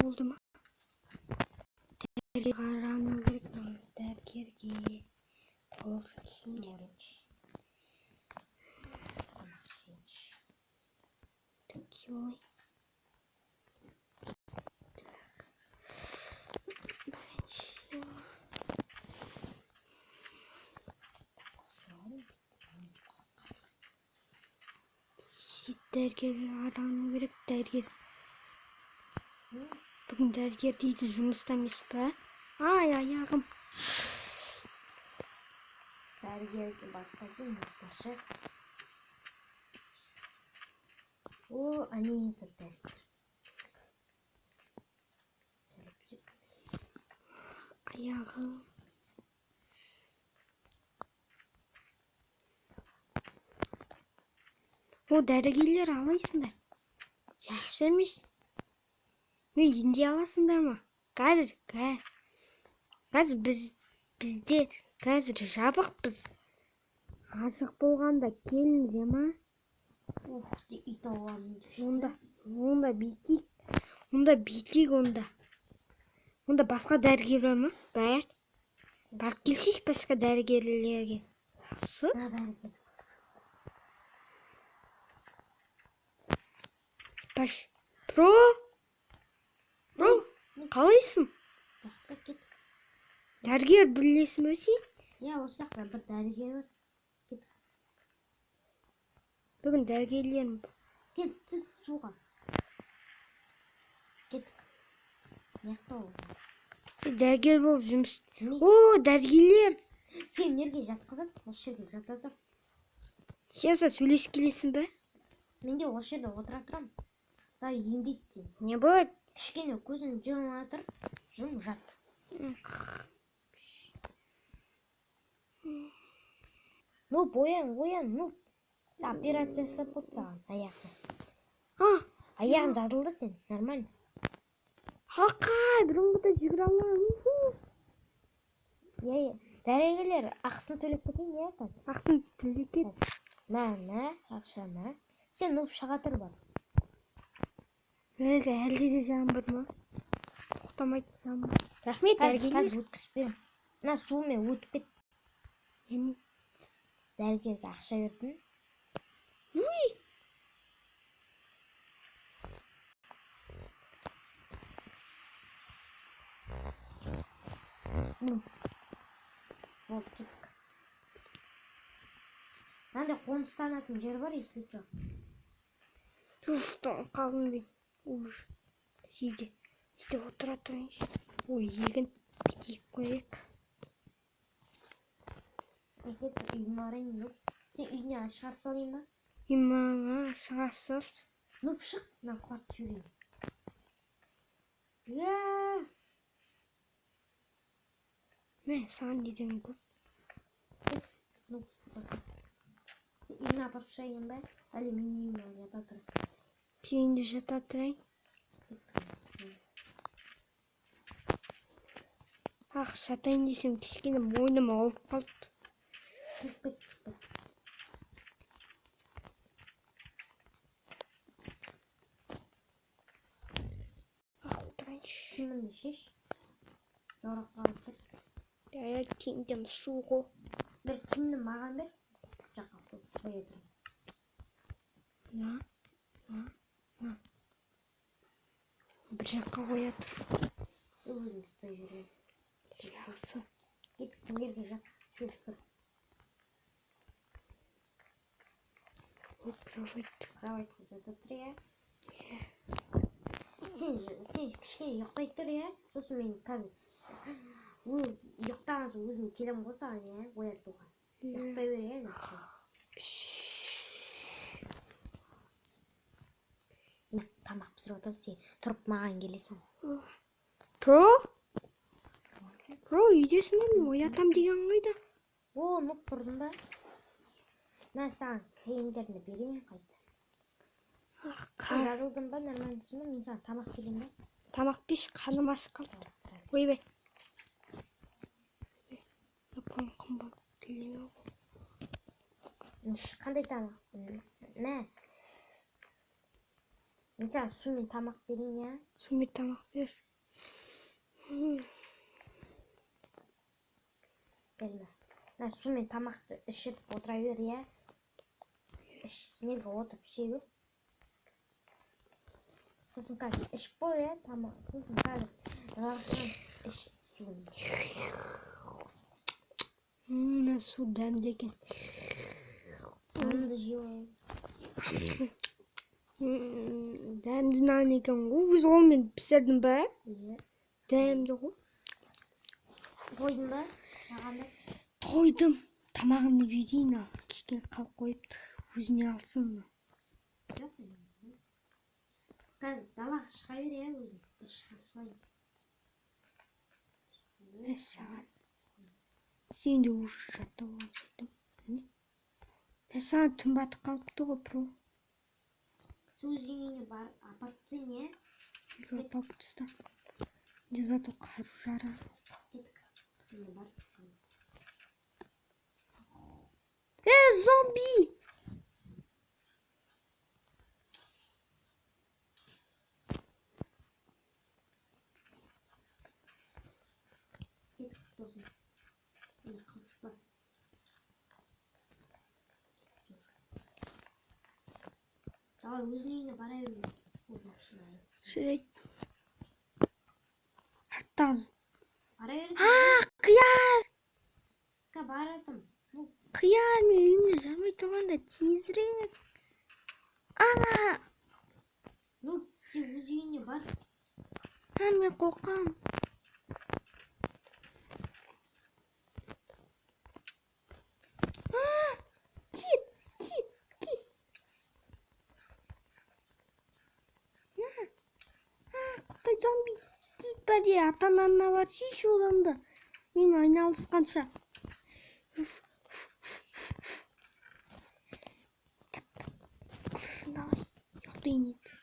Oldu mu? Deri karanlık dergi. Olsun. Такой. Dergi aranı verip dergi. Bugün dergi değildi, жұмыстамыз ба? Ай, аяғым. Дәрігерге баспайтын баспашы. О, они тут дәрігер. Аяғым. О, дәрігерлер алайсыңдар. Жақсы емес. Мен енді аласыңдар ма? Қазір бізде қазір жабықпыз. Азық болғанда келіңіз, ма? Ух, ит аламын. Онда бүйтейік. Онда басқа дәрігер бар ма? Барып келсейші басқа дәрігерлерге. Жақсы. Про, қалайсың? Жақсы, кет. Дәрігер білесің бе сен? Я, осы жақта бір дәрігер бар. Кет. Бүгін дәрігерлерім. Кет, түс суға. Кет. Неқта ол? Дәрігер болып жұмыс. О, дәрігерлер. Сен неге жатқызып, осы жерде жата тұр? Сен сөйлесіп келесің бе? Мен де осы жерде отыра тұрам. Да емдейді сен. Не болады? Кішкене көзін жұма тұр, жат. Ну, боян, ну. Операция жасап болды саған, аяқта. Аяғын жазылды сен, нормально. Хақай, бұрынғыда жүгіре аламын. Дәрігерлер ақысын төлеп кетейін, не айтады? Ақысын төлеп кет. Мә, ақша мә. Сен нұп шыға тұр бар. Әлде де жаңбыр ма? Тоқтамайды жаңбыр. Рахмет, дәрігерлер. Қазір өткізбем. Мына суымен өтіп кет. Дәрігерге ақша бердің. Уй! Болды, кеттік. Мынандай қоныстанатын жер бар, если что. Туфтан қалдым мен. Уж. Сүйде отыра тұрайыншы. Ой, егін бітейік қойық. Әкет, үйіме арайын, ну. Сен үйіне шығар салайын ба? Үйіме шығар сал. Ну, шық, мен құлап жүрейін. Мен саған неден көп. Ну, үйіне апарып шығайын ба? Әлі мен үйіме жата тұр. Сен де жата тұрайын. Жатайын десем, кішкене мойным ауырып қалды. Кірпет. Тұрайыншы. Кімінді шеш. Жорық қалып тұр. Кеңдем суғы. Бір кімді маған бер. Жаққа қоя тұрым. На. Бір жаққа қоя тұр. Өзім тұтай жүрейін. Жақсы. Кеттік, мерге жат. Шөшіп тұр. Кроватьқа жата тұр, я. Сен кішкене ұйықтай тұр, я. Сосын мен қазір ұйықтаған соң өзім келем қосаған, я. Оятуға. Ұйықтай бер, я. Тамақ пісіріп отырып, сен тұрып маған келесің. Про, үйдесің бе? Оятам деген қайда? О, нұқ тұрдың ба? Мен саған кремдерді берейін қайда. Жазылдың ба, нормальдысың ба? Мен саған тамақ келем ба? Тамақ беш, қаным ашып қалды. Ойбай. Қымбат келем. Қандай тамақ? Мә. Мен саған су мен тамақ берейін, я? Су мен тамақ бер. Келме. Мына су мен тамақты ішіп отыра бер, я? Іш, неге отырып іше бер. Сосын қазір ішіп қой, я, тамақ. Сосын қазір жалғастырам іш суын. Мына су дәмді екен. Нанды жеу. Дәмді нан екен ғой. Өз қолмен пісірдің ба? Иә. Дәмді ғой. Тойдың ба? Саған да? Тойдым. Тамағымды берейін ал. Кішкене қалып қойыпты. Өзіне алсын. Жоқ. Қазір далаға шыға бер, я, өзің. Ішіп Мәссаған. Сен де уже жатып алып. Мәссаған түн батып қалыпты ғой, про. Су өзеніне апарып тастайын, я? Үйге апарып таста. Не зато қару жарар. Зомби! Давай өзінің үйіне бара берейін. Шірек. Арттан. Бара берейін. Қияр! Баратым. Қияр, мен үйімде жармай тұрғанда тезірек. Ну, сен өз үйіне бар. Мен қорқам. Кит. Құдай зомби. Кит бәде, ата-анаңа бар, шеш оданды. Мен айналысқанша. Давай, ұйықтайын енді.